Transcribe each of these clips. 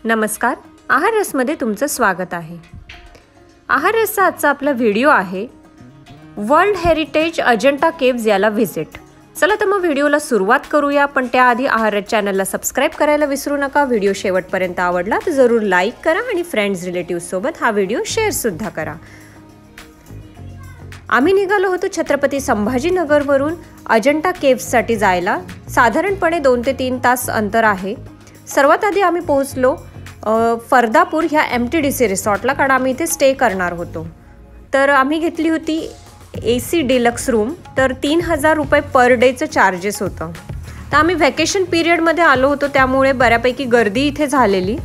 नमस्कार, आहार रसमध्ये तुमचं स्वागत आहे। आहार रसचा आजचा आपला व्हिडिओ आहे वर्ल्ड हेरिटेज अजंठा केव्ज याला व्हिजिट। चला तर मग व्हिडिओला सुरुवात करूया, पण त्याआधी आहार रस चॅनलला सबस्क्राइब करायला विसरू नका। व्हिडिओ शेवटपर्यंत आवडला तर जरूर लाईक करा आणि फ्रेंड्स रिलेटिव्ह सोबत हा व्हिडिओ शेअर सुद्धा करा। आम्ही निघालो होतो छत्रपती संभाजीनगरवरून अजंठा केव्जसाठी जायला। साधारणपणे 2 ते 3 तास अंतर आहे। सर्वात आधी आम्ही पोहोचलो फरदापूर ह्या MTDC रिसॉर्टला, कारण आम्ही इथे स्टे करणार होतो। तर आम्ही घेतली होती AC डिलक्स रूम, तर 3000 रुपये पर डेचं चार्जेस होतं। तर आम्ही व्हॅकेशन पिरियडमध्ये आलो होतो, त्यामुळे बऱ्यापैकी गर्दी इथे झालेली।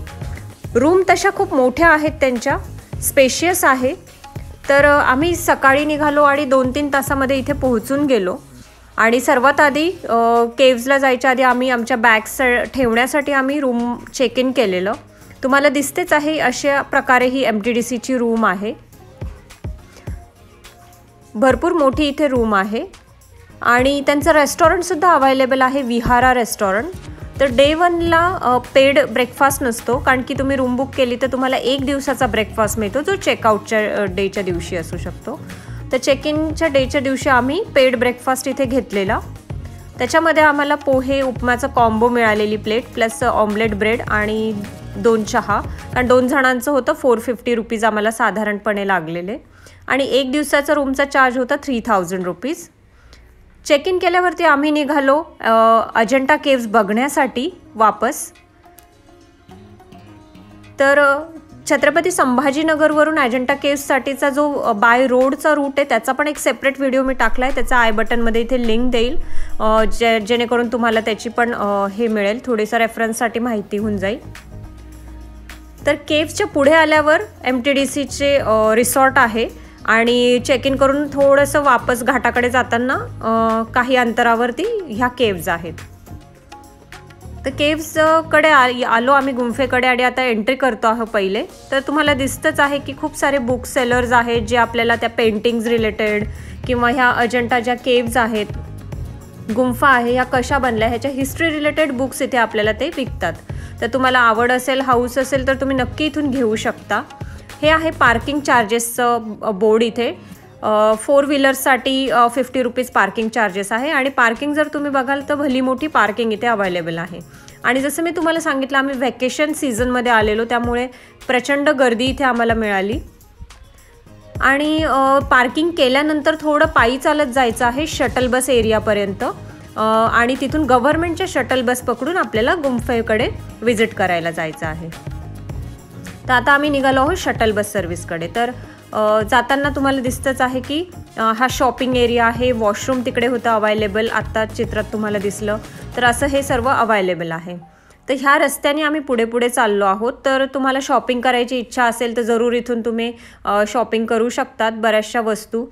रूम तशा खूप मोठ्या आहेत, त्यांच्या स्पेशियस आहे। तर आम्ही सकाळी निघालो आणि 2-3 तासामध्ये इथे पोहोचून गेलो। आणि सर्वात आधी केव्जला जायच्या आधी आम्ही आमच्या बॅग्स ठेवण्यासाठी आम्ही रूम चेक इन केलेलं। तुम्हाला दिसतेच आहे अशा प्रकारे ही MTDCची रूम आहे। भरपूर मोठी इथे रूम आहे आणि त्यांचं रेस्टॉरंट सुद्धा अवेलेबल आहे, विहारा रेस्टॉरंट। तर डे 1ला पेड ब्रेकफास्ट नसतो, कारण की तुम्ही रूम बुक केली तर तुम्हाला 1 दिवसाचा ब्रेकफास्ट मिळतो, जो चेकआउटच्या डेच्या दिवशी असू शकतो। तर चेक इनच्या डेच्या दिवशी आम्ही पेड ब्रेकफास्ट इथे घेतलेला। त्याच्यामध्ये आम्हाला पोहे उपमाचं कॉम्बो मिळालेली प्लेट, प्लस ऑमलेट ब्रेड आणि 2 चहा, कारण 2 जणांचं होतं। 450 रुपीज आम्हाला साधारणपणे लागलेले आणि 1 दिवसाचा रूमचा चार्ज होता 3000 रुपीज। चेक इन केल्यावरती आम्ही निघालो अजंठा केव्ज बघण्यासाठी वापस। तर छत्रपती संभाजीनगरवरून अजंठा केव्जसाठीचा जो बाय रोडचा रूट आहे त्याचा पण एक सेपरेट व्हिडिओ मी टाकला आहे। त्याचा आय बटनमध्ये इथे लिंक देईल, जेणेकरून तुम्हाला त्याची पण हे मिळेल, थोडीसं रेफरन्ससाठी माहिती होऊन जाईल। तर केव्जच्या पुढे आल्यावर MTDCचे रिसॉर्ट आहे आणि चेक इन करून थोडंसं वापस घाटाकडे जाताना काही अंतरावरती ह्या केव्ज आहेत। तर केव्जकडे आलो आम्ही, गुंफेकडे, आणि आता एंट्री करतो आहोत पहिले। तर तुम्हाला दिसतंच आहे की खूप सारे बुक सेलर्स आहेत, जे आपल्याला त्या पेंटिंग्स रिलेटेड किंवा ह्या अजंठा ज्या केव्ज आहेत, गुंफा आहे, ह्या कशा बनल्या ह्याच्या हिस्ट्री रिलेटेड बुक्स इथे आपल्याला ते विकतात। तर तुम्हाला आवड असेल, हाऊस असेल तर तुम्ही नक्की इथून घेऊ शकता। हे आहे पार्किंग चार्जेसचं बोर्ड इथे। 4 व्हीलर्ससाठी 50 रुपीज पार्किंग चार्जेस आहे आणि पार्किंग जर तुम्ही बघाल तर भली मोठी पार्किंग इथे अवेलेबल आहे। आणि जसं मी तुम्हाला सांगितलं, आम्ही व्हॅकेशन सीझनमध्ये आलेलो, त्यामुळे प्रचंड गर्दी इथे आम्हाला मिळाली। आणि पार्किंग केल्यानंतर थोडं पायी चालत जायचं आहे शटल बस एरियापर्यंत, आणि तिथून गव्हर्नमेंटच्या शटल बस पकडून आपल्याला गुंफेकडे व्हिजिट करायला जायचं आहे। तर आता आम्ही निघालो आहोत शटल बस सर्व्हिसकडे। तर जाताना तुम्हाला दिसतंच आहे की हा शॉपिंग एरिया आहे, वॉशरूम तिकडे होतं अवेलेबल, आत्ता चित्रात तुम्हाला दिसलं। तर असं हे सर्व अवेलेबल आहे। तर ह्या रस्त्याने आम्ही पुढे पुढे चाललो आहोत। तर तुम्हाला शॉपिंग करायची इच्छा असेल तर जरूर इथून तुम्ही शॉपिंग करू शकतात, बऱ्याचशा वस्तू।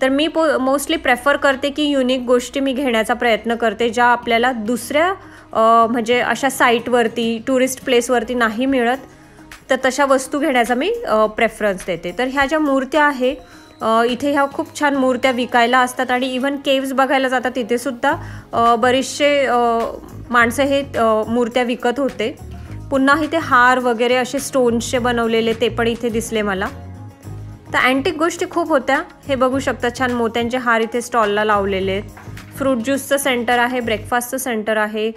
तर मी मोस्टली प्रेफर करते की युनिक गोष्टी मी घेण्याचा प्रयत्न करते, ज्या आपल्याला दुसऱ्या म्हणजे अशा साईटवरती, टुरिस्ट प्लेसवरती नाही मिळत। तर तशा वस्तू घेण्याचा मी प्रेफरन्स देते। तर ह्या ज्या मूर्त्या आहे इथे, ह्या खूप छान मूर्त्या विकायला असतात आणि इवन केव्ज बघायला जातात तिथे सुद्धा बरेचसे माणसं हे मूर्त्या विकत होते। पुन्हा इथे हार वगैरे असे स्टोन्सचे बनवलेले ते पण इथे दिसले मला। तर अँटिक गोष्टी खूप होत्या, हे बघू शकता, छान मोत्यांचे हार इथे स्टॉलला लावलेले आहेत। फ्रूट ज्यूसचं सेंटर आहे, ब्रेकफास्टचं सेंटर आहे,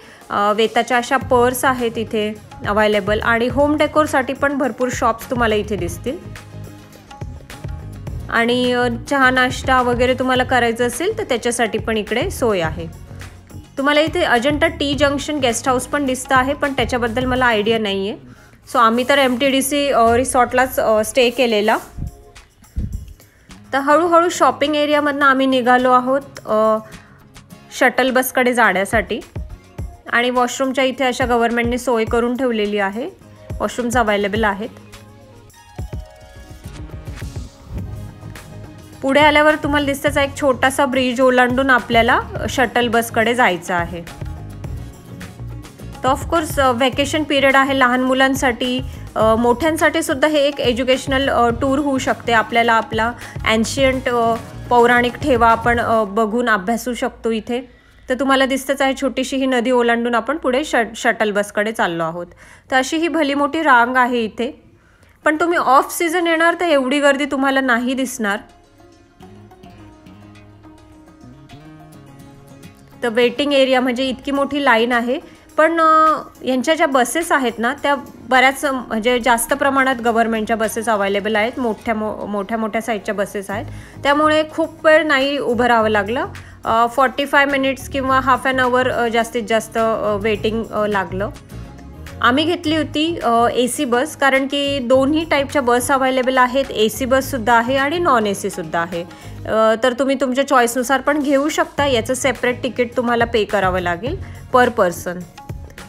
वेताच्या अशा पर्स आहेत इथे अवेलेबल, आणि होम डेकोरसाठी पण भरपूर शॉप्स तुम्हाला इथे दिसतील। आणि चहा नाश्ता वगैरे तुम्हाला करायचं असेल तर त्याच्यासाठी पण इकडे सोय आहे। तुम्हाला इथे Ajanta T junction guest house पण दिसतं आहे, पण त्याच्याबद्दल मला आयडिया नाही आहे। सो आम्ही तर MTDC रिसॉर्टलाच स्टे केलेला। तर हळूहळू शॉपिंग एरियामधनं आम्ही निघालो आहोत शटल बसकडे जाण्यासाठी। आणि वॉशरूमच्या इथे अशा गव्हर्नमेंटने सोय करून ठेवलेली आहे, वॉशरूम्स अवेलेबल आहेत। पुढे आल्यावर तुम्हाला दिसतंच एक छोटासा ब्रिज ओलांडून आपल्याला शटल बसकडे जायचं आहे। तर ऑफकोर्स व्हॅकेशन पिरियड आहे लहान मुलांसाठी, मोठ्यांसाठी सुद्धा हे एक एज्युकेशनल टूर होऊ शकते। आपल्याला आपला एन्शियंट पौराणिक ठेवा आपण बघून अभ्यासू शकतो इथे। तर तुम्हाला दिसतच आहे छोटीशी ही नदी ओलांडून आपण पुढे शटल बसकडे चाललो आहोत. तर अशी ही भली मोठी रांग आहे इथे. पण तुम्ही ऑफ सीझन येणार तर एवढी गर्दी तुम्हाला नाही दिसणार. तर वेटिंग एरिया म्हणजे इतकी मोठी लाईन आहे. पण यांच्या ज्या बसेस आहेत ना त्या बऱ्याच म्हणजे जास्त प्रमाणात गव्हर्नमेंटच्या बसेस अवेलेबल आहेत. मोठ्या साईजच्या बसेस आहेत. त्यामुळे खूप वेळ नाही उभं राहावं लागलं. 45 मिनिट्स किंवा हाफ ॲन आवर जास्तीत जास्त वेटिंग लागलं. आम्ही घेतली होती AC बस, कारण की दोन्ही टाईपच्या बस अवेलेबल आहेत. AC बससुद्धा आहे आणि नॉन AC सुद्धा आहे. तर तुम्ही तुमच्या चॉईसनुसार पण घेऊ शकता. याचं सेपरेट तिकीट तुम्हाला पे करावं लागेल पर पर्सन.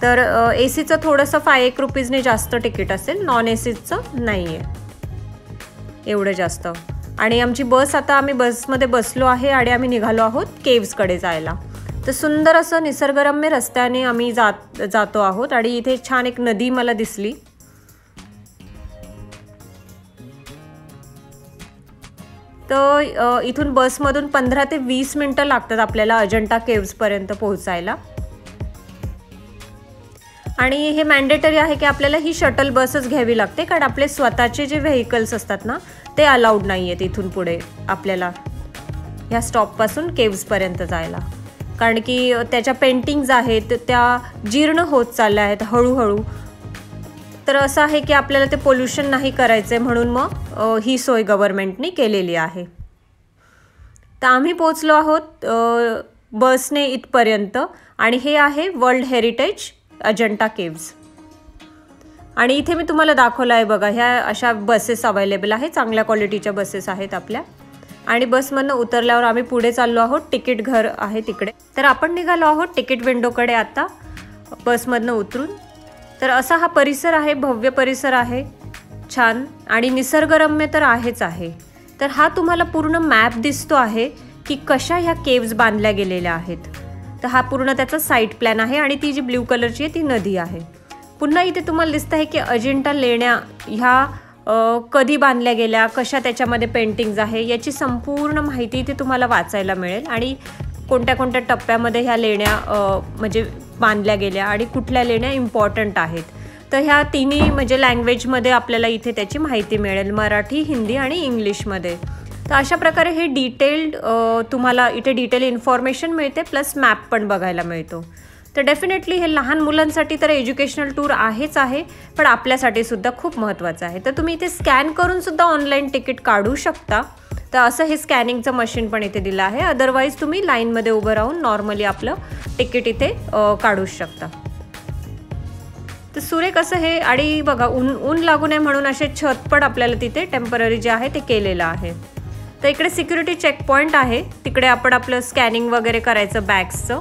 तर ACचं थोडंसं 5 रुपीजने जास्त तिकीट असेल, नॉन ACचं नाही आहे एवढं जास्त. आणि आमची बस आता आम्ही बसमध्ये बसलो आहे आणि आम्ही निघालो आहोत केव्सकडे जायला. तर सुंदर असं निसर्गरम्य रस्त्याने आम्ही जातो आहोत आणि इथे छान एक नदी मला दिसली. तर इथून बसमधून 15 ते 20 मिनटं लागतात आपल्याला अजंठा केव्सपर्यंत पोहोचायला. आणि हे मॅन्डेटरी आहे की आपल्याला ही शटल बसच घ्यावी लागते, कारण आपले स्वतःचे जे व्हेकल्स असतात ना ते अलाउड नाही आहेत इथून पुढे आपल्याला ह्या स्टॉपपासून केव्सपर्यंत जायला. कारण की त्याच्या पेंटिंग्ज आहेत त्या जीर्ण होत चालल्या आहेत हळूहळू. तर असं आहे की आपल्याला ते पोल्युशन नाही करायचं आहे, म्हणून मग ही सोय गव्हर्नमेंटने केलेली आहे. तर आम्ही पोचलो आहोत बसने इथपर्यंत आणि हे आहे वर्ल्ड हेरिटेज अजंठा केव्स. आणि इथे मी तुम्हाला दाखवलं आहे बघा, ह्या अशा बसेस अवेलेबल आहे. चांगल्या क्वालिटीच्या बसेस आहेत आपल्या. आणि बसमधनं उतरल्यावर आम्ही पुढे चाललो आहोत. तिकीट घर आहे तिकडे. तर आपण निघालो आहोत तिकीट विंडोकडे आता बसमधनं उतरून. तर असा हा परिसर आहे, भव्य परिसर आहे, छान आणि निसर्गरम्य तर आहेच आहे. तर हा तुम्हाला पूर्ण मॅप दिसतो आहे की कशा ह्या केव्स बांधल्या गेलेल्या आहेत. तर हा पूर्ण त्याचा साईट प्लॅन आहे आणि ती जी ब्ल्यू कलरची आहे ती नदी आहे. पुन्हा इथे तुम्हाला दिसतं आहे की अजिंठा लेण्या ह्या कधी बांधल्या गेल्या, कशा त्याच्यामध्ये पेंटिंग्ज आहे याची संपूर्ण माहिती इथे तुम्हाला वाचायला मिळेल. आणि कोणत्या कोणत्या टप्प्यामध्ये ह्या लेण्या म्हणजे बांधल्या गेल्या आणि कुठल्या लेण्या इम्पॉर्टंट आहेत. तर ह्या तिन्ही म्हणजे लँग्वेजमध्ये आपल्याला इथे त्याची माहिती मिळेल, मराठी, हिंदी आणि इंग्लिशमध्ये. तर अशा प्रकारे हे डिटेल्ड तुम्हाला इथे डिटेल इन्फॉर्मेशन मिळते, प्लस मॅप पण बघायला मिळतो. तर डेफिनेटली हे लहान मुलांसाठी तर एज्युकेशनल टूर आहेच आहे, पण आपल्यासाठी सुद्धा खूप महत्त्वाचं आहे. तर तुम्ही इथे स्कॅन करून सुद्धा ऑनलाईन तिकीट काढू शकता. तर असं हे स्कॅनिंगचं मशीन पण इथे दिलं आहे. अदरवाईज तुम्ही लाईनमध्ये उभं राहून नॉर्मली आपलं तिकीट इथे काढू शकता. तर सुरेख असं हे. आणि बघा ऊन लागू नये म्हणून असे छत पण आपल्याला तिथे टेम्पररी जे आहे ते केलेलं आहे. तर इकडे सिक्युरिटी चेकपॉईंट आहे, तिकडे आपण आपलं स्कॅनिंग वगैरे करायचं बॅग्सचं.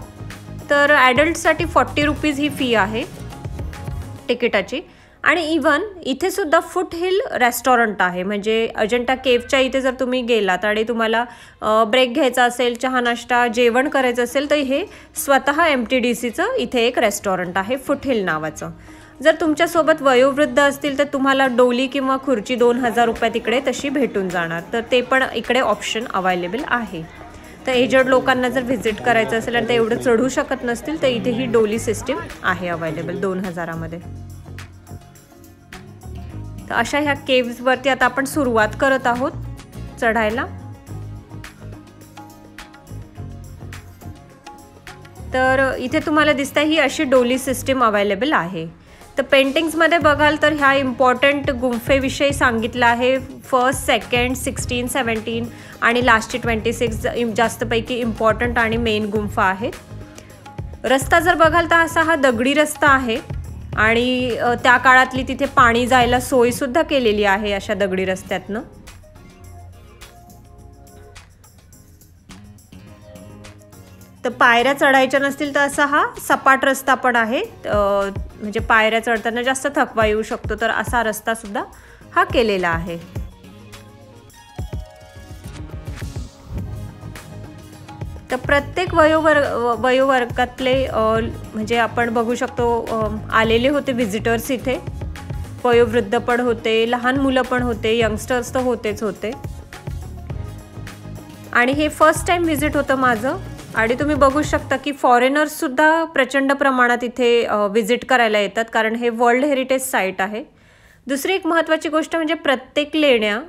तर ॲडल्टसाठी 40 रुपीज ही फी आहे तिकिटाची. आणि इवन इथे सुद्धा फुट हिल रेस्टॉरंट आहे. म्हणजे अजंठा केव्हच्या इथे जर तुम्ही गेलात आणि तुम्हाला ब्रेक घ्यायचा असेल, चहा नाश्ता जेवण करायचं असेल, तर हे स्वतः MTDCचं इथे एक रेस्टॉरंट आहे फुट हिल नावाचं. जर तुमच्यासोबत वयोवृद्ध असतील तर तुम्हाला डोली किंवा खुर्ची 2000 रुपये तिकडे तशी भेटून जाणार. तर ते पण इकडे ऑप्शन अवेलेबल आहे. तर एजड लोकांना जर व्हिजिट करायचं असेल आणि ते एवढं चढू शकत नसतील तर इथे ही डोली सिस्टीम आहे अवेलेबल 2000मध्ये. तर अशा ह्या केव्सवरती आता आपण सुरुवात करत आहोत चढायला. तर इथे तुम्हाला दिसतं ही अशी डोली सिस्टीम अवेलेबल आहे. तर पेंटिंग्समध्ये बघाल तर ह्या इम्पॉर्टंट गुंफेविषयी सांगितलं आहे. फर्स्ट, सेकंड, 16, 17 आणि लास्टची 26 जास्तपैकी इम्पॉर्टंट आणि मेन गुंफा आहेत. रस्ता जर बघाल तर असा हा दगडी रस्ता आहे आणि त्या काळातली तिथे पाणी जायला सोयसुद्धा केलेली आहे अशा दगडी रस्त्यातनं. तर पायऱ्या चढायच्या नसतील तर असा हा सपाट रस्ता पण आहे. म्हणजे पायऱ्या चढताना जास्त थकवा येऊ शकतो, तर असा रस्ता सुद्धा हा केलेला आहे. तर प्रत्येक वयोवर्गातले म्हणजे आपण बघू शकतो आलेले होते व्हिजिटर्स इथे. वयोवृद्ध पण होते, लहान मुलं पण होते, यंगस्टर्स तर होते. आणि हे फर्स्ट टाइम व्हिजिट होतं माझं आणि तुम्ही बघू शकता की फॉरेनर्ससुद्धा प्रचंड प्रमाणात इथे व्हिजिट करायला येतात, कारण हे वर्ल्ड हेरिटेज साईट आहे. दुसरी एक महत्त्वाची गोष्ट म्हणजे प्रत्येक लेण्या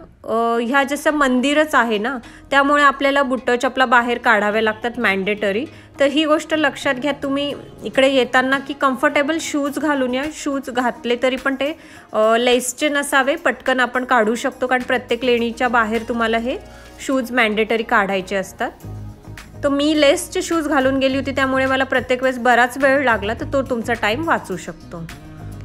ह्या जसं मंदिरच आहे ना, त्यामुळे आपल्याला बुटं चपला बाहेर काढाव्या लागतात मॅन्डेटरी. तर ही गोष्ट लक्षात घ्या तुम्ही इकडे येताना की कम्फर्टेबल शूज घालून या. शूज घातले तरी पण ते लेसचे नसावे, पटकन आपण काढू शकतो, कारण प्रत्येक लेणीच्या बाहेर तुम्हाला हे शूज मॅन्डेटरी काढायचे असतात. तर मी लेसचे शूज घालून गेली होती, त्यामुळे मला प्रत्येक वेळेस बराच वेळ लागला, तर तो तुमचा टाईम वाचू शकतो.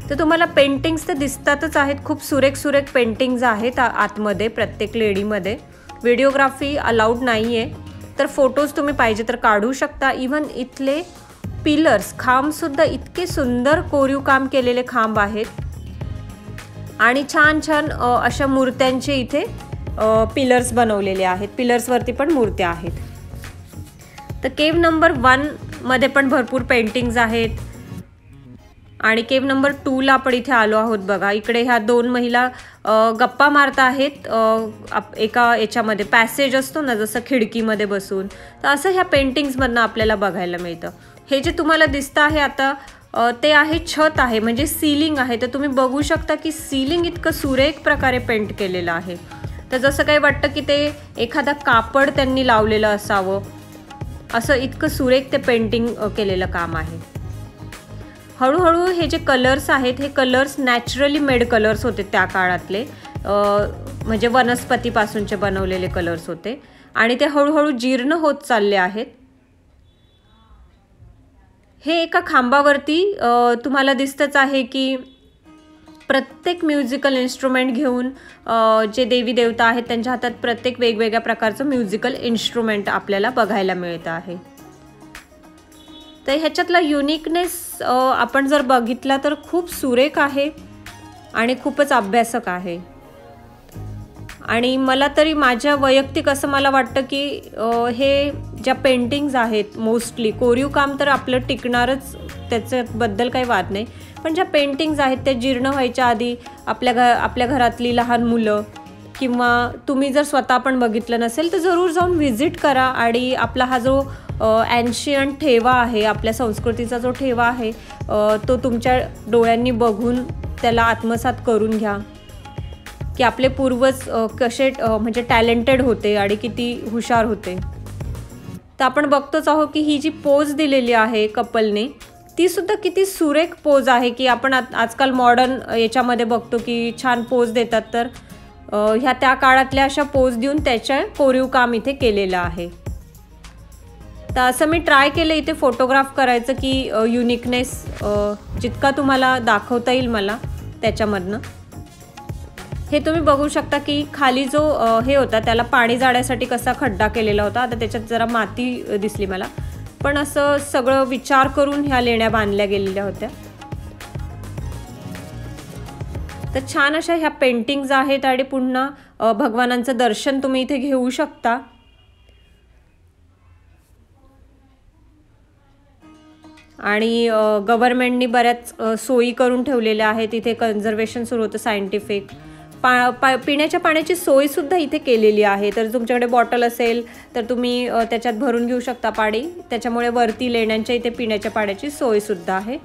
तर तुम्हाला पेंटिंग्स तर दिसतातच आहेत, खूप सुरेख सुरेख पेंटिंग्ज आहेत आतमध्ये प्रत्येक लेणीमध्ये. व्हिडिओग्राफी अलाउड नाही आहे, तर फोटोज तुम्ही पाहिजे तर काढू शकता. इव्हन इथले पिलर्स, खांबसुद्धा इतके सुंदर कोरीव काम केलेले खांब आहेत आणि छान छान अशा मूर्त्यांचे इथे पिलर्स बनवलेले आहेत. पिलर्सवरती पण मूर्त्या आहेत. तर केव नंबर 1 मध्ये पण भरपूर पेंटिंग्ज आहेत आणि केव नंबर 2 ला आपण इथे आलो आहोत. बघा इकडे ह्या 2 महिला गप्पा मारत आहेत एका याच्यामध्ये. पॅसेज असतो ना जसं खिडकीमध्ये बसून, तर असं ह्या पेंटिंग्समधनं आपल्याला बघायला मिळतं. हे जे तुम्हाला दिसतं आहे आता ते आहे छत आहे, म्हणजे सीलिंग आहे. तर तुम्ही बघू शकता की सीलिंग इतकं सुरेख प्रकारे पेंट केलेलं आहे. तर जसं काही वाटतं की ते एखादा कापड त्यांनी लावलेलं असावं, असं इतकं सुरेख ते पेंटिंग केलेलं काम आहे. हळूहळू हे जे कलर्स आहेत हे कलर्स नॅचरली मेड कलर्स होते त्या काळातले, म्हणजे वनस्पतीपासूनचे बनवलेले कलर्स होते आणि ते हळूहळू जीर्ण होत चालले आहेत. हे एका खांबावरती तुम्हाला दिसतच आहे की प्रत्येक म्युझिकल इन्स्ट्रुमेंट घेऊन जे देवी देवता आहेत त्यांच्या हातात प्रत्येक वेगवेगळ्या प्रकारचं म्युझिकल इन्स्ट्रुमेंट आपल्याला बघायला मिळतं आहे. तर ह्याच्यातला युनिकनेस आपण जर बघितला तर खूप सुरेख आहे आणि खूपच अभ्यासक आहे. आणि मला तरी माझ्या वैयक्तिक असं मला वाटतं की हे ज्या पेंटिंग्ज आहेत मोस्टली कोरीव काम तर आपलं टिकणारच, त्याच्याबद्दल काही वाद नाही, पण ज्या पेंटिंग्ज आहेत त्या जीर्ण व्हायच्या आधी आपल्या घरातली लहान मुलं किंवा तुम्ही जर स्वतः पण बघितलं नसेल तर जरूर जाऊन व्हिजिट करा आणि आपला हा जो एन्शियंट ठेवा आहे, आपल्या संस्कृतीचा जो ठेवा आहे तो तुमच्या डोळ्यांनी बघून त्याला आत्मसात करून घ्या की आपले पूर्वज कसे म्हणजे टॅलेंटेड होते आणि किती हुशार होते. तर आपण बघतोच आहोत की ही जी पोज दिलेली आहे कपलने ती सुद्धा किती सुरेख पोज आहे की आपण आजकाल मॉडर्न याच्यामध्ये बघतो की छान पोज देतात, तर ह्या त्या काळातल्या अशा पोज देऊन त्याच्या कोरीव काम इथे केलेलं आहे. तर असं मी ट्राय केलं इथे फोटोग्राफ करायचं की युनिकनेस जितका तुम्हाला दाखवता येईल मला त्याच्यामधनं. हे तुम्ही बघू शकता की खाली जो हे होता त्याला पाणी जाण्यासाठी कसा खड्डा केलेला होता. आता त्याच्यात जरा माती दिसली मला, पण असं सगळं विचार करून ह्या लेण्या बांधल्या गेलेल्या होत्या. तर छान अशा ह्या पेंटिंग्ज आहेत आणि पुन्हा भगवानांचं दर्शन तुम्ही इथे घेऊ शकता. आणि गव्हर्नमेंटनी बऱ्याच सोयी करून ठेवलेल्या आहेत. इथे कन्झर्वेशन सुरू होतं सायंटिफिक. पिण्याच्या पाण्याची सोयसुद्धा इथे केलेली आहे. तर तुमच्याकडे बॉटल असेल तर तुम्ही त्याच्यात भरून घेऊ शकता पाणी. त्याच्यामुळे वरती लेण्यांच्या इथे पिण्याच्या पाण्याची सोयसुद्धा आहे.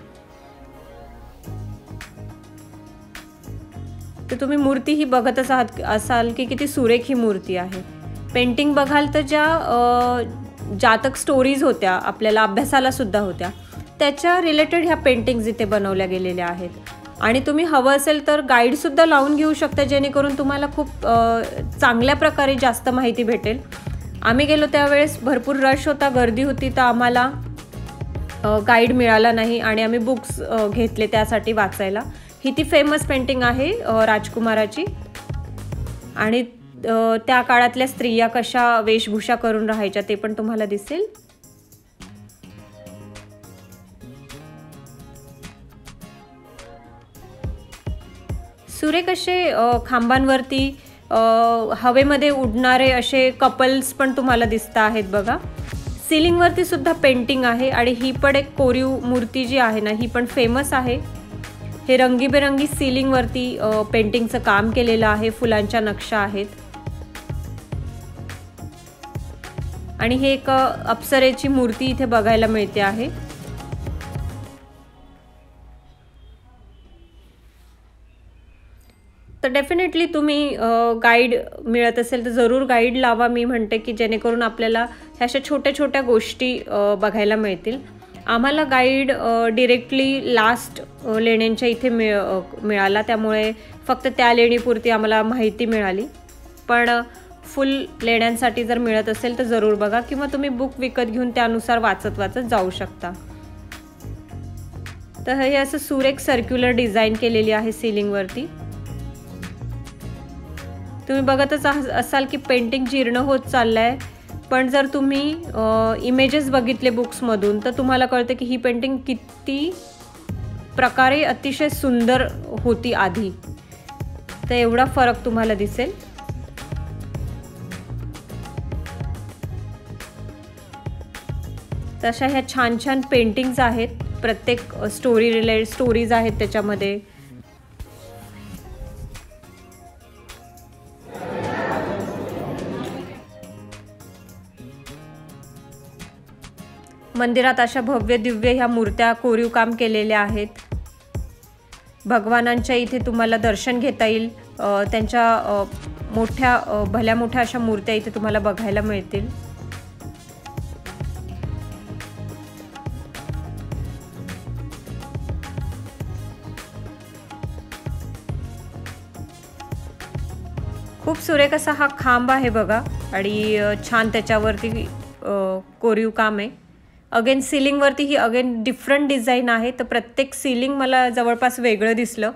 तर तुम्ही मूर्ती ही बघतच असाल की किती सुरेख ही मूर्ती आहे. पेंटिंग बघाल तर ज्या जातक स्टोरीज होत्या आपल्याला अभ्यासाला सुद्धा होत्या त्याच्या रिलेटेड ह्या पेंटिंग्ज इथे बनवल्या गेलेल्या आहेत. आणि तुम्ही हवं असेल तर गाईडसुद्धा लावून घेऊ शकता जेणेकरून तुम्हाला खूप चांगल्या प्रकारे जास्त माहिती भेटेल. आम्ही गेलो त्यावेळेस भरपूर रश होता, गर्दी होती, तर आम्हाला गाईड मिळाला नाही आणि आम्ही बुक्स घेतले त्यासाठी वाचायला. ही ती फेमस पेंटिंग आहे राजकुमाराची आणि त्या काळातल्या स्त्रिया कशा वेशभूषा करून राहायच्या ते पण तुम्हाला दिसेल. सुरेख असे खांबांवरती हवेमध्ये उडणारे असे कपल्स पण तुम्हाला दिसत आहेत बघा. सिलिंगवरती सुद्धा पेंटिंग आहे आणि ही पण एक कोरीव मूर्ती जी आहे ना ही पण फेमस आहे. हे रंगीबेरंगी सिलिंगवरती पेंटिंगचं काम केलेलं आहे, फुलांच्या नक्षा आहेत. आणि हे एक अप्सरेची मूर्ती इथे बघायला मिळते आहे। तर डेफिनेटली तुम्ही गाईड मिळत असेल तर जरूर गाईड लावा, मी म्हणते की जेणेकरून आपल्याला ह्या अशा छोट्या छोट्या गोष्टी बघायला मिळतील। आम्हाला गाईड डिरेक्टली लास्ट लेण्यांच्या इथे मिळाला, त्यामुळे फक्त त्या लेणीपुरती आम्हाला माहिती मिळाली। पण फुल लेण्यांसाठी जर मिळत असेल तर जरूर बघा, किंवा तुम्ही बुक विकत घेऊन त्यानुसार वाचत जाऊ शकता। तर हे असं सुरेख सर्क्युलर डिझाईन केलेली आहे सीलिंगवरती। तुम्ही बघतच असाल की पेंटिंग जीर्ण होत चाललंय, पण जर तुम्ही इमेजेस बघितले बुक्समधून तर तुम्हाला कळते की ही पेंटिंग किती प्रकारे अतिशय सुंदर होती आधी। तर एवढा फरक तुम्हाला दिसेल। तशा ह्या छान छान पेंटिंग्स आहेत, प्रत्येक स्टोरी रिलेटेड स्टोरीज आहेत त्याच्यामध्ये। मंदिरात अशा भव्य दिव्य ह्या मूर्त्या कोरीव काम केलेल्या आहेत। भगवानांच्या इथे तुम्हाला दर्शन घेता येईल, त्यांच्या मोठ्या भल्या मोठ्या अशा मूर्त्या इथे तुम्हाला बघायला मिळतील। खूप सुरेख असा हा खांब आहे बघा, आणि छान त्याच्यावरती कोरीव काम आहे। अगेन सीलिंगवरती ही अगेन डिफरंट डिझाईन आहे, तर प्रत्येक सीलिंग मला जवळपास वेगळं दिसलं,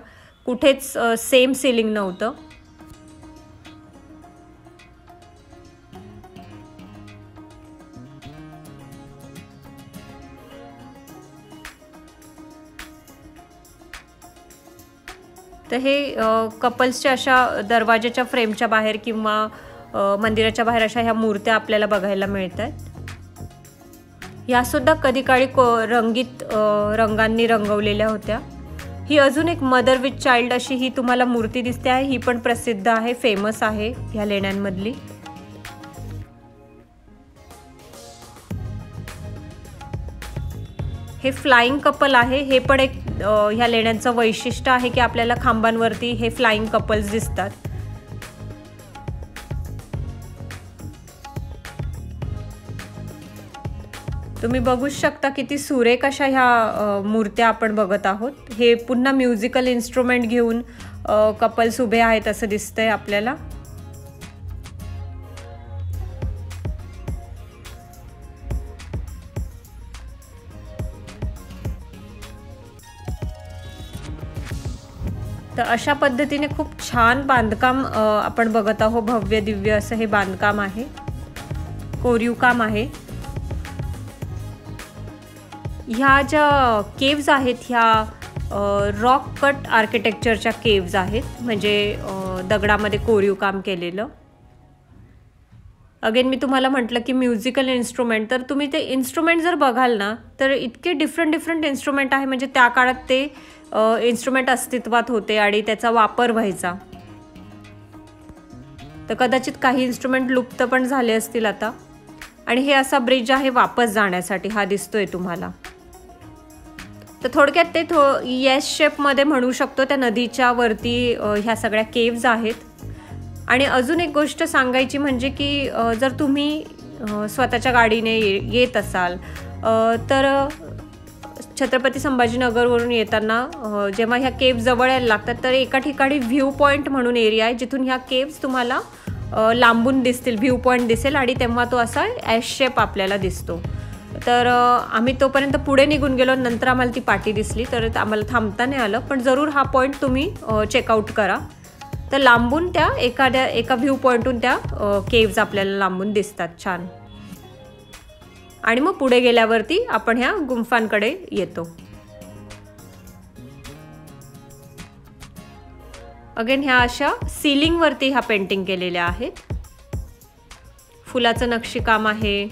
कुठेच सेम सीलिंग नव्हतं। तर हे कपल्सच्या अशा दरवाजाच्या फ्रेमच्या बाहेर किंवा मंदिराच्या बाहेर अशा ह्या मूर्त्या आपल्याला बघायला मिळतात। ह्या सुद्धा कधी काळी रंगीत रंगांनी रंगवलेल्या होत्या। ही अजून एक मदर विथ चाइल्ड अशी ही तुम्हाला मूर्ती दिसते आहे, ही पण प्रसिद्ध आहे, फेमस आहे ह्या लेण्यांमधली। हे फ्लाइंग कपल आहे, हे पण एक ह्या लेण्यांचं वैशिष्ट्य आहे की आपल्याला खांबांवरती हे फ्लाइंग कपल्स दिसतात। तुम्ही बघू शकता किती सुरेख अशा ह्या मूर्त्या आपण बघत आहोत। हे पुन्हा म्युझिकल इन्स्ट्रुमेंट घेऊन कपल्स उभे आहेत असं दिसतंय आपल्याला। तर अशा पद्धतीने खूप छान बांधकाम आपण बघत आहोत। भव्य दिव्य असं हे बांधकाम आहे, कोरीव काम आहे। ह्या ज्या केव्ज आहेत ह्या रॉक कट आर्किटेक्चरच्या केव्ज आहेत, म्हणजे दगडामध्ये कोरीव काम केलेलं। अगेन मी तुम्हाला म्हटलं की म्युझिकल इन्स्ट्रुमेंट, तर तुम्ही ते इन्स्ट्रुमेंट जर बघाल ना तर इतके डिफरंट इन्स्ट्रुमेंट आहे, म्हणजे त्या काळात ते इन्स्ट्रुमेंट अस्तित्वात होते आणि त्याचा वापर व्हायचा। तर कदाचित काही इन्स्ट्रुमेंट लुप्त पण झाले असतील आता। आणि हे असा ब्रिज आहे वापस जाण्यासाठी, हा दिसतोय तुम्हाला। तर थोडक्यात ते एस शेपमध्ये म्हणू शकतो, त्या नदीच्या वरती ह्या सगळ्या केव्ज आहेत। आणि अजून एक गोष्ट सांगायची म्हणजे की जर तुम्ही स्वतःच्या गाडीने येत असाल तर छत्रपती संभाजीनगरवरून येताना जेव्हा ह्या केव्ज जवळ यायला लागतात तर एका ठिकाणी व्ह्यू पॉईंट म्हणून एरिया आहे, जिथून ह्या केव्ज तुम्हाला लांबून दिसतील, व्ह्यू पॉईंट दिसेल, आणि तेव्हा तो असा एस शेप आपल्याला दिसतो। तर आम्ही तोपर्यंत पुढे निघून गेलो, नंतर आम्हाला ती पाटी दिसली, तर आम्हाला थांबता नाही आलं। पण जरूर हा पॉईंट तुम्ही चेकआउट करा। तर लांबून त्या एका व्ह्यू पॉईंटून त्या केव्ज आपल्याला लांबून दिसतात छान। आणि मग पुढे गेल्यावरती आपण ह्या गुंफांकडे येतो। अगेन ह्या अशा सीलिंगवरती ह्या पेंटिंग केलेल्या आहेत, फुलाचं नक्षीकाम आहे।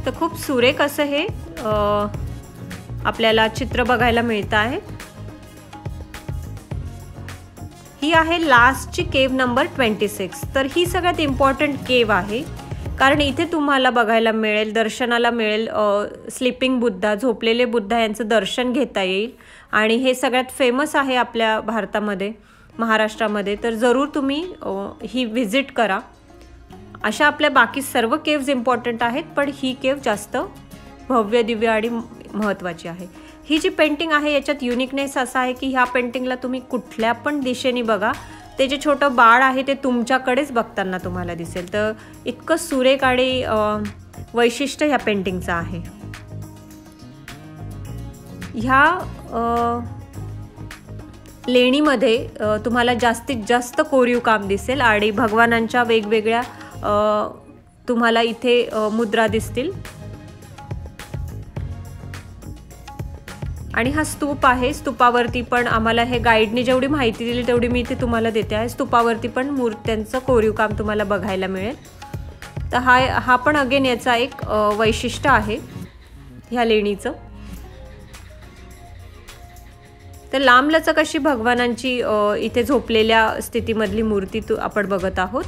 तर खूप सुरेख असं हे आपल्याला चित्र बघायला मिळतं आहे। ही आहे लास्टची केव नंबर 26. तर ही सगळ्यात इम्पॉर्टंट केव आहे, कारण इथे तुम्हाला बघायला मिळेल, दर्शनाला मिळेल स्लीपिंग बुद्धा, झोपलेले बुद्धा यांचं दर्शन घेता येईल. आणि हे सगळ्यात फेमस आहे आपल्या भारतामध्ये, महाराष्ट्रामध्ये. तर जरूर तुम्ही ही व्हिजिट करा. अशा आपल्या बाकी सर्व केव्ज इम्पॉर्टंट आहेत, पण ही केव जास्त भव्य दिव्य आणि महत्त्वाची आहे. ही जी पेंटिंग आहे याच्यात युनिकनेस असा आहे की ह्या पेंटिंगला तुम्ही कुठल्या पण दिशेने बघा, ते जे छोटं बाळ आहे ते तुमच्याकडेच बघताना तुम्हाला दिसेल. तर इतकं सुरेख आणि वैशिष्ट्य ह्या पेंटिंगचं आहे. ह्या लेणीमध्ये तुम्हाला जास्तीत जास्त कोरीव काम दिसेल आणि भगवानांच्या वेगवेगळ्या तुम्हाला इथे मुद्रा दिसतील. आणि हा स्तूप आहे. स्तूपावरती पण आम्हाला हे गाईडने जेवढी माहिती दिली तेवढी मी इथे तुम्हाला देते आहे. स्तूपावरती पण मूर्त्यांचं कोरीव काम तुम्हाला बघायला मिळेल. तर हा पण अगेन याचा एक वैशिष्ट्य आहे ह्या लेणीचं. तर लांबलचक अशी भगवानांची इथे झोपलेल्या स्थितीमधली मूर्ती आपण बघत आहोत.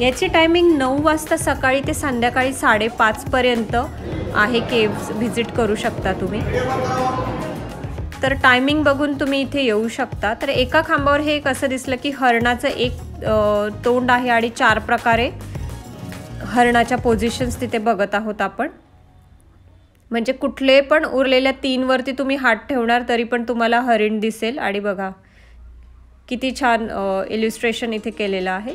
याची टायमिंग 9 वाजता सकाळी ते संध्याकाळी 5:30 पर्यंत आहे. केव्स व्हिजिट करू शकता तुम्ही. तर टायमिंग बघून तुम्ही इथे येऊ शकता. तर एका खांबावर हे एक असं दिसलं की हरणाचं एक तोंड आहे आणि 4 प्रकारे हरणाच्या पोझिशन्स तिथे बघत आहोत आपण. म्हणजे कुठले पण उरलेल्या 3 वरती तुम्ही हात ठेवणार तरी पण तुम्हाला हरिण दिसेल. आणि बघा किती छान इल्युस्ट्रेशन इथे केलेलं आहे.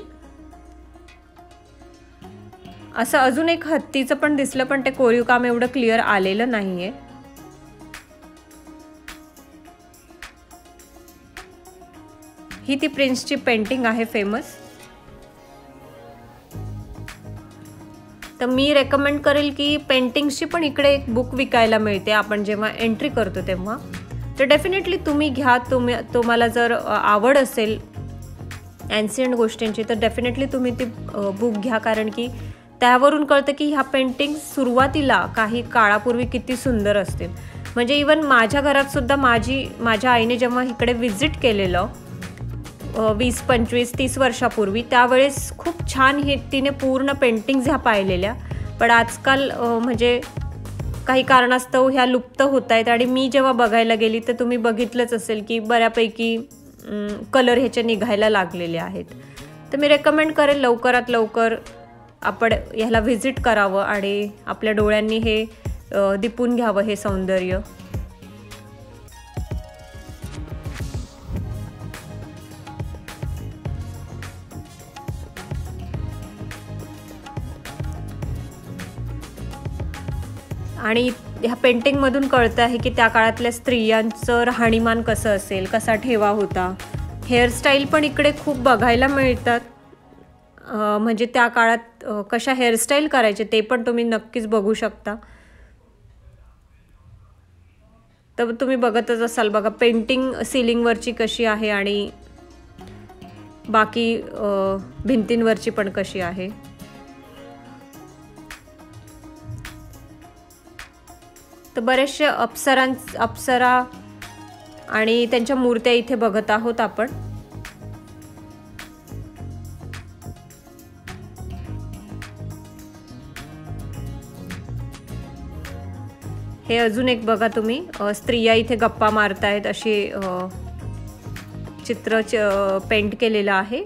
असं अजून एक हत्तीचं पण दिसलं, पण ते कोरीव काम एवढं क्लिअर आलेलं नाहीये. ही ती प्रिन्सची पेंटिंग आहे फेमस. तर मी रेकमेंड करेल की पेंटिंग्सची पण इकडे एक बुक विकायला मिळते आपण जेव्हा एंट्री करतो तेव्हा. तर डेफिनेटली तुम्ही घ्या. तुम्हाला जर आवड असेल एन्शियंट गोष्टींची तर डेफिनेटली तुम्ही ती बुक घ्या, कारण की त्यावरून कळतं की ह्या पेंटिंग सुरुवातीला काही काळापूर्वी किती सुंदर असतील. म्हणजे इवन माझ्या घरात सुद्धा माझ्या आईने जेव्हा इकडे व्हिजिट केलेलं 20, 25, 30 वर्षापूर्वी, त्यावेळेस खूप छान तिने पूर्ण पेंटिंग्स ह्या पाहिलेल्या. पण आजकाल म्हणजे काही कारणास्तव ह्या लुप्त होत आहेत. आणि मी जेव्हा बघायला गेली तर तुम्ही बघितलंच असेल की बऱ्यापैकी कलर ह्याचे निघायला लागलेले आहेत. तर मी रेकमेंड करेल लवकरात लवकर आपण ह्याला व्हिजिट करावं आणि आपल्या डोळ्यांनी हे दिपून घ्यावं हे सौंदर्य. आणि ह्या पेंटिंगमधून कळतं आहे की त्या काळातल्या स्त्रियांचं राहणीमान कसं असेल, कसा ठेवा होता. हेअरस्टाईल पण इकडे खूप बघायला मिळतात. म्हणजे त्या काळात कशा हेअरस्टाईल करायचे ते पण तुम्ही नक्कीच बघू शकता. तर तुम्ही बघतच असाल बघा पेंटिंग सिलिंगवरची कशी आहे आणि बाकी भिंतींवरची पण कशी आहे. तर बरेचसे अप्सरा आणि त्यांच्या मूर्त्या इथे बघत आहोत आपण. हे अजून एक बघा तुम्ही स्त्रिया इथे गप्पा मारतायत अशी चित्र पेंट केलेलं आहे.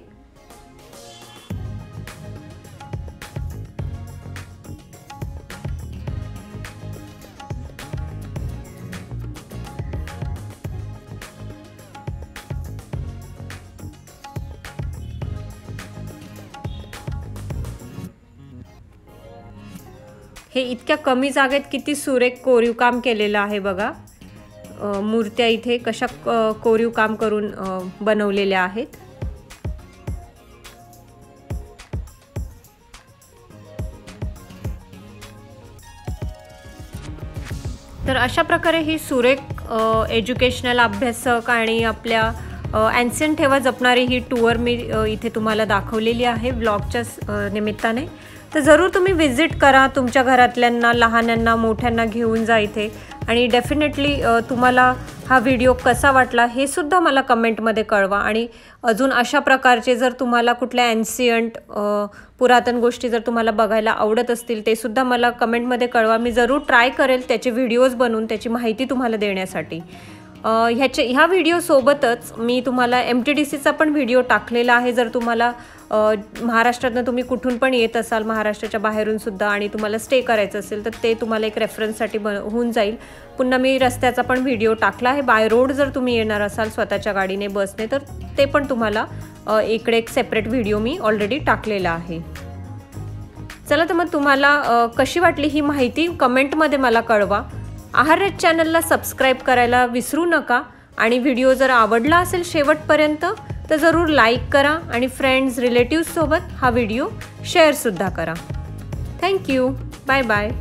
हे इतक्या कमी जागेत किती सुरेख कोरीव काम केलेलं आहे बघा. मूर्त्या इथे कशा कोरीव काम करून बनवलेल्या आहेत. तर अशा प्रकारे ही सुरेख एज्युकेशनल अभ्यासक आणि आपल्या एन्शियंट ठेवा जपणारी ही टूर मी इथे तुम्हाला दाखवलेली आहे व्लॉगच्या निमित्ताने. तर जरूर तुम्ही व्हिजिट करा, तुमच्या घरातल्यांना, लहानांना, मोठ्यांना घेऊन जा इथे. आणि डेफिनेटली तुम्हाला हा व्हिडिओ कसा वाटला हे सुद्धा मला कमेंटमध्ये कळवा. आणि अजून अशा प्रकारचे जर तुम्हाला कुठल्या ॲन्सियंट पुरातन गोष्टी जर तुम्हाला बघायला आवडत असतील ते सुद्धा मला कमेंटमध्ये कळवा. मी जरूर ट्राय करेल त्याचे व्हिडिओज बनवून त्याची माहिती तुम्हाला देण्यासाठी. ह्या व्हिडिओसोबतच मी तुम्हाला MTDCचा पण व्हिडिओ टाकलेला आहे. जर तुम्हाला महाराष्ट्रातनं तुम्ही कुठून पण येत असाल, महाराष्ट्राच्या बाहेरूनसुद्धा, आणि तुम्हाला स्टे करायचं असेल तर ते तुम्हाला एक रेफरन्ससाठी होऊन जाईल. पुन्हा मी रस्त्याचा पण व्हिडिओ टाकला आहे. बाय रोड जर तुम्ही येणार असाल स्वतःच्या गाडीने, बसने, तर ते पण तुम्हाला इकडे एक सेपरेट व्हिडिओ मी ऑलरेडी टाकलेला आहे. चला, तर मग तुम्हाला कशी वाटली ही माहिती कमेंटमध्ये मला कळवा. आहाररथ चॅनलला सबस्क्राईब करायला विसरू नका. आणि व्हिडिओ जर आवडला असेल शेवटपर्यंत तर जरूर लाईक करा आणि फ्रेंड्स, रिलेटिव्हसोबत हा व्हिडिओ शेअरसुद्धा करा. थँक्यू. Bye bye.